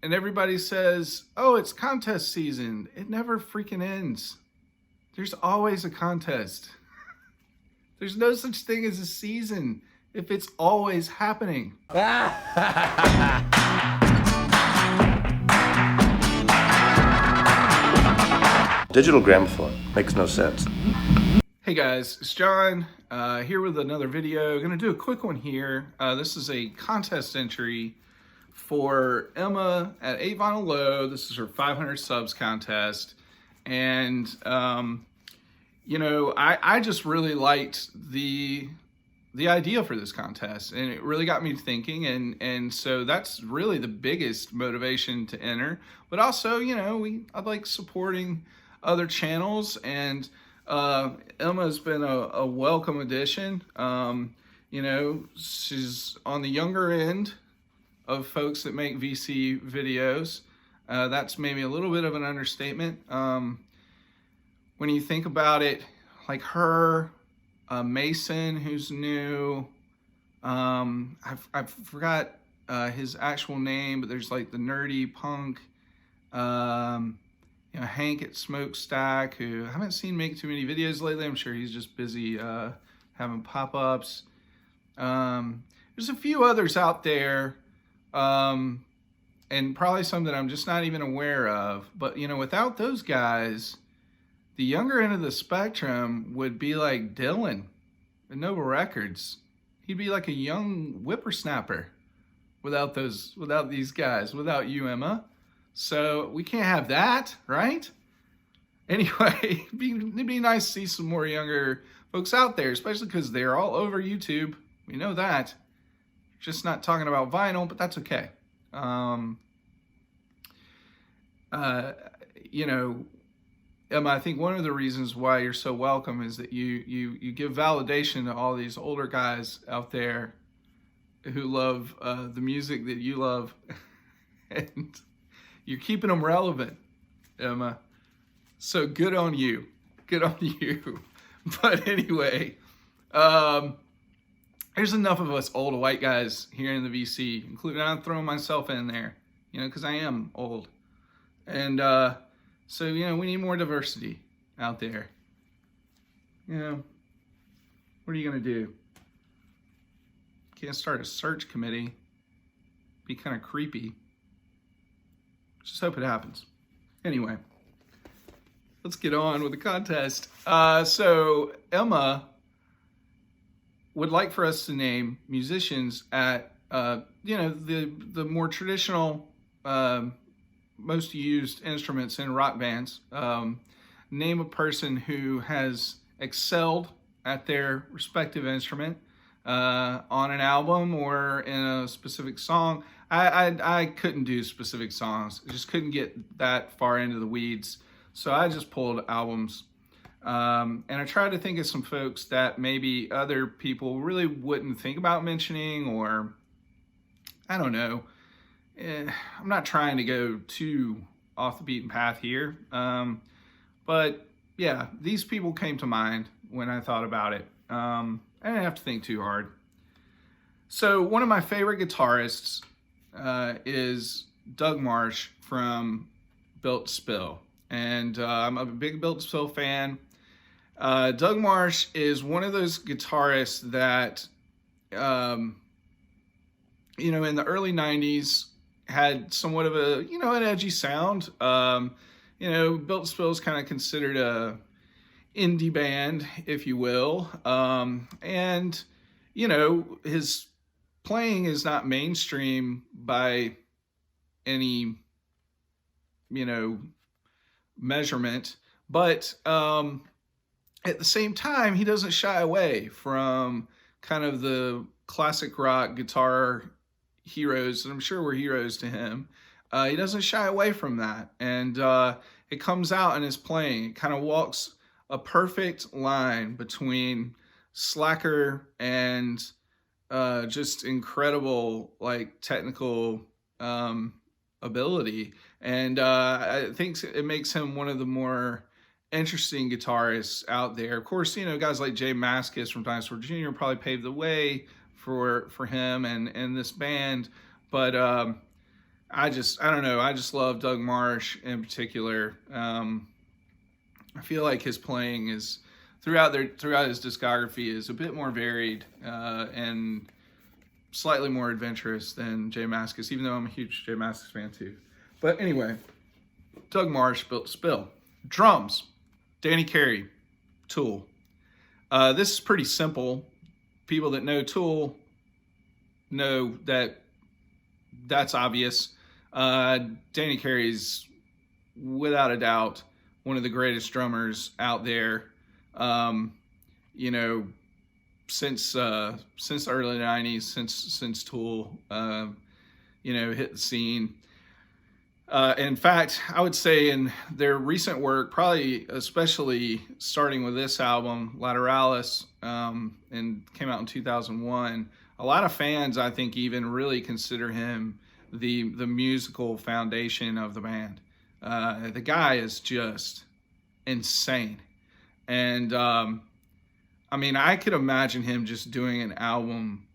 and everybody says, oh, it's contest season. It never freaking ends. There's always a contest. There's no such thing as a season if it's always happening. Digital gramophone makes no sense. Hey guys, it's John here with another video. Gonna do a quick one here. This is a contest entry for Emma at 8 Vinyl Low. This is her 500 subs contest. And, you know, I just really liked the idea for this contest, and it really got me thinking. And so that's really the biggest motivation to enter. But also, you know, I like supporting other channels, and Emma's been a welcome addition. You know, she's on the younger end of folks that make VC videos. That's maybe a little bit of an understatement. When you think about it, like her, Mason, who's new, I forgot his actual name, but there's like the nerdy punk, you know, Hank at Smokestack, who I haven't seen make too many videos lately. I'm sure he's just busy having pop-ups. There's a few others out there, and probably some that I'm just not even aware of. But, you know, without those guys, the younger end of the spectrum would be like Dylan at Nova Records. He'd be like a young whippersnapper without these guys, without you, Emma. So we can't have that, right? Anyway, it'd be nice to see some more younger folks out there, especially because they're all over YouTube. We know that. Just not talking about vinyl, but that's okay. You know, Emma, I think one of the reasons why you're so welcome is that you give validation to all these older guys out there who love the music that you love, and you're keeping them relevant, Emma. So good on you. Good on you. But anyway, there's enough of us old white guys here in the VC, including I'm throwing myself in there, you know, because I am old. And so, you know, we need more diversity out there. You know, what are you going to do? Can't start a search committee. Be kind of creepy. Just hope it happens. Anyway, let's get on with the contest. So Emma would like for us to name musicians at, you know, the more traditional, most used instruments in rock bands. Name a person who has excelled at their respective instrument on an album or in a specific song. I couldn't do specific songs. I just couldn't get that far into the weeds. So I just pulled albums. And I tried to think of some folks that maybe other people really wouldn't think about mentioning, or I don't know. I'm not trying to go too off the beaten path here. But yeah, these people came to mind when I thought about it. I didn't have to think too hard. So one of my favorite guitarists is Doug Marsh from Built to Spill. And I'm a big Built to Spill fan. Doug Marsh is one of those guitarists that, you know, in the early 90s had somewhat of a, you know, an edgy sound. You know, Built to Spill is kind of considered a indie band, if you will. And, you know, his playing is not mainstream by any, you know, measurement, but at the same time, he doesn't shy away from kind of the classic rock guitar heroes, and I'm sure we're heroes to him. He doesn't shy away from that, and it comes out in his playing. It kind of walks a perfect line between slacker and just incredible, like, technical ability. And I think it makes him one of the more interesting guitarists out there. Of course, you know, guys like Jay Mascis from Dinosaur Jr. probably paved the way for him and this band. But I don't know. I just love Doug Marsh in particular. I feel like his playing is throughout his discography is a bit more varied and slightly more adventurous than Jay Mascis, even though I'm a huge Jay Mascis fan too. But anyway, Doug Marsh, Spill. Drums, Danny Carey, Tool. This is pretty simple. People that know Tool know that that's obvious. Danny Carey's, without a doubt, one of the greatest drummers out there. You know, since the early '90s, since Tool, you know, hit the scene. In fact, I would say in their recent work, probably especially starting with this album, Lateralis, and came out in 2001, a lot of fans, I think, even really consider him the musical foundation of the band. The guy is just insane. And I mean, I could imagine him just doing an album,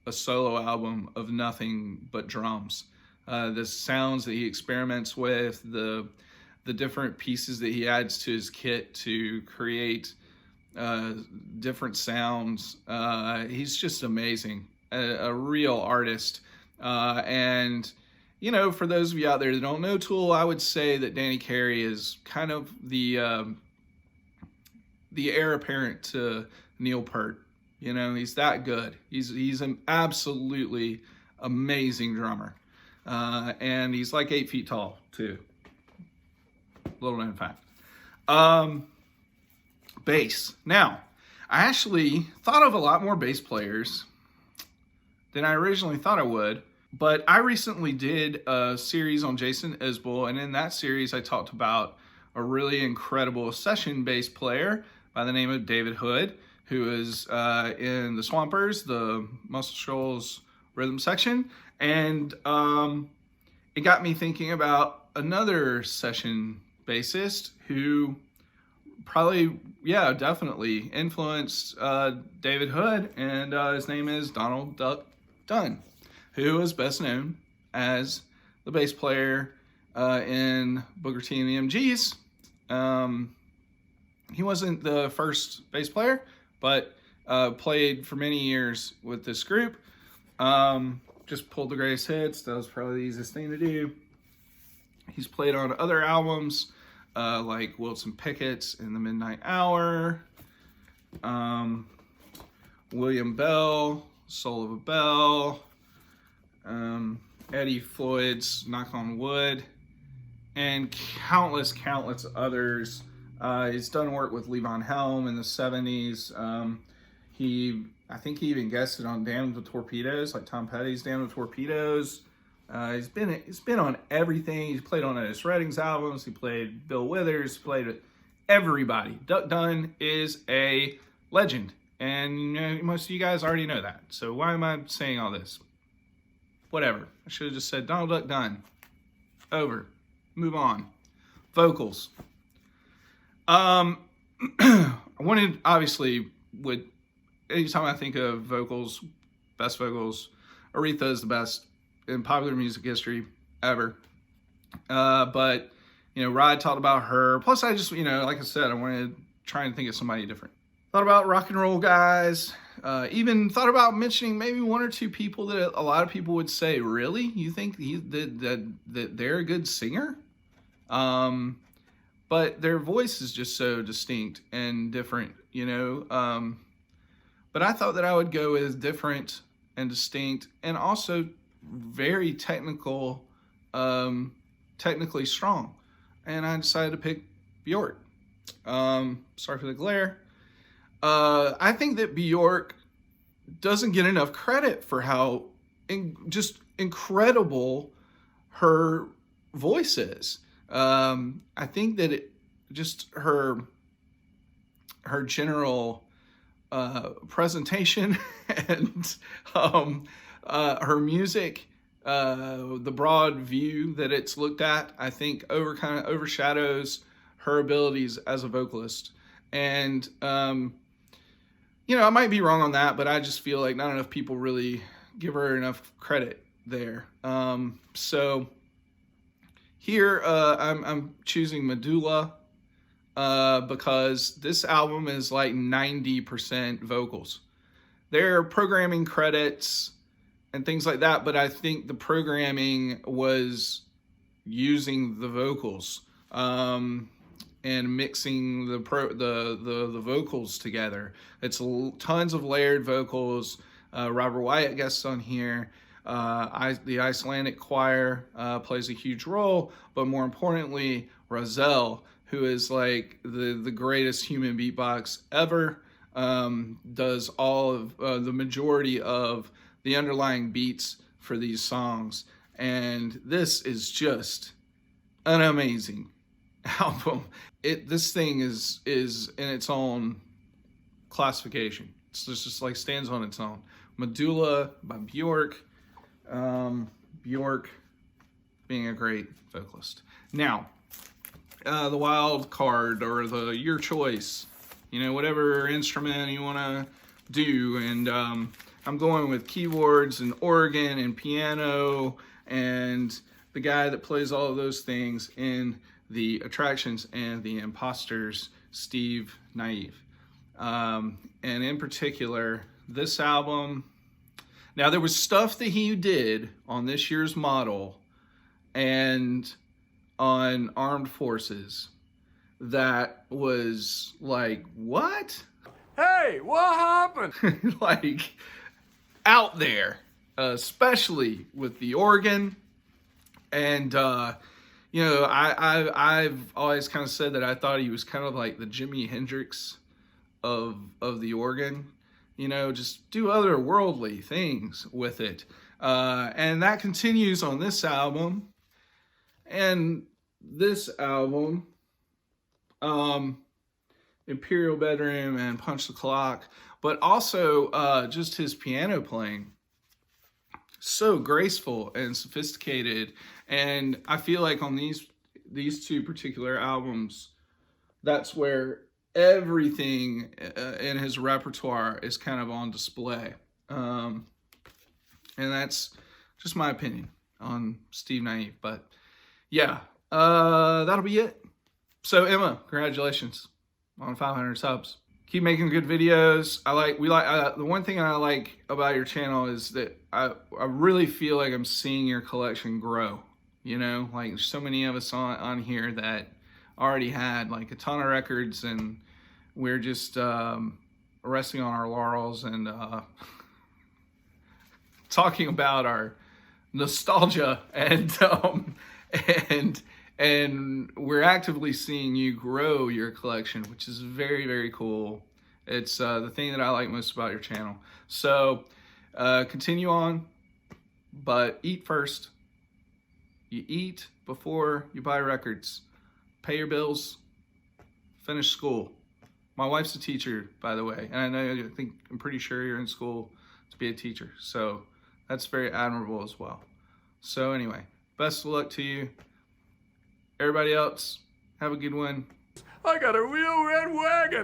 a solo album of nothing but drums. The sounds that he experiments with, the different pieces that he adds to his kit to create different sounds. He's just amazing, a real artist. And, you know, for those of you out there that don't know Tool, I would say that Danny Carey is kind of the heir apparent to Neil Peart. You know, he's that good. He's an absolutely amazing drummer. And he's like 8 feet tall too. Little known fact. Bass. Now, I actually thought of a lot more bass players than I originally thought I would, but I recently did a series on Jason Isbell, and in that series I talked about a really incredible session bass player by the name of David Hood, who is in the Swampers, the Muscle Shoals rhythm section. And it got me thinking about another session bassist who probably, yeah, definitely influenced David Hood, and his name is Donald Duck Dunn, who is best known as the bass player in Booker T and the MGs. He wasn't the first bass player, but played for many years with this group. Just pulled the greatest hits. That was probably the easiest thing to do. He's played on other albums like Wilson Pickett's In the Midnight Hour, William Bell, Soul of a Bell, Eddie Floyd's Knock on Wood, and countless others. He's done work with Levon Helm in the 70s. I think he even guested on Damned with Torpedoes, like Tom Petty's Damned with Torpedoes. He's been on everything. He's played on Otis Redding's albums. He played Bill Withers. Played with everybody. Duck Dunn is a legend, and you know, most of you guys already know that. So why am I saying all this? Whatever. I should have just said Donald Duck Dunn. Over. Move on. Vocals. I wanted, obviously, anytime I think of vocals, best vocals, Aretha is the best in popular music history ever. But, you know, Rod talked about her. Plus, I just, you know, like I said, I wanted to try and think of somebody different. Thought about rock and roll guys. Even thought about mentioning maybe one or two people that a lot of people would say, really? You think that they're a good singer? But their voice is just so distinct and different, you know. But I thought that I would go with different and distinct and also very technically strong. And I decided to pick Bjork. Sorry for the glare. I think that Bjork doesn't get enough credit for how just incredible her voice is. I think that her general presentation and her music, the broad view that it's looked at, I think kind of overshadows her abilities as a vocalist. And you know, I might be wrong on that, but I just feel like not enough people really give her enough credit there. So Here, I'm choosing Medulla because this album is like 90% vocals. There are programming credits and things like that, but I think the programming was using the vocals and mixing the vocals together. It's tons of layered vocals. Robert Wyatt guests on here. The Icelandic choir plays a huge role, but more importantly, Roselle, who is like the greatest human beatbox ever, does all of the majority of the underlying beats for these songs. And this is just an amazing album. This thing is in its own classification. It's just like stands on its own. Medulla by Bjork. Bjork being a great vocalist. Now, the wild card, or your choice, whatever instrument you want to do. And I'm going with keyboards and organ and piano, and the guy that plays all of those things in the Attractions and the Imposters, Steve Naive. And in particular, this album. Now, there was stuff that he did on this year's model and on Armed Forces that was like, what? Hey, what happened? Like, out there, especially with the organ. And, I've always kind of said that I thought he was kind of like the Jimi Hendrix of the organ. Just do otherworldly things with it. And that continues on this album. And this album, Imperial Bedroom and Punch the Clock, but also just his piano playing. So graceful and sophisticated. And I feel like on these two particular albums, that's where everything in his repertoire is kind of on display. And that's just my opinion on Steve Naive. But yeah, that'll be it. So Emma, congratulations on 500 subs. Keep making good videos. The one thing I like about your channel is that I really feel like I'm seeing your collection grow. Like so many of us on here that already had like a ton of records, and we're just resting on our laurels and talking about our nostalgia, and we're actively seeing you grow your collection, which is very, very cool. It's the thing that I like most about your channel. So continue on, but eat first. You eat before you buy records. Pay your bills, finish school. My wife's a teacher, by the way, and I'm pretty sure you're in school to be a teacher. So that's very admirable as well. So anyway, best of luck to you. Everybody else, have a good one. I got a real red wagon.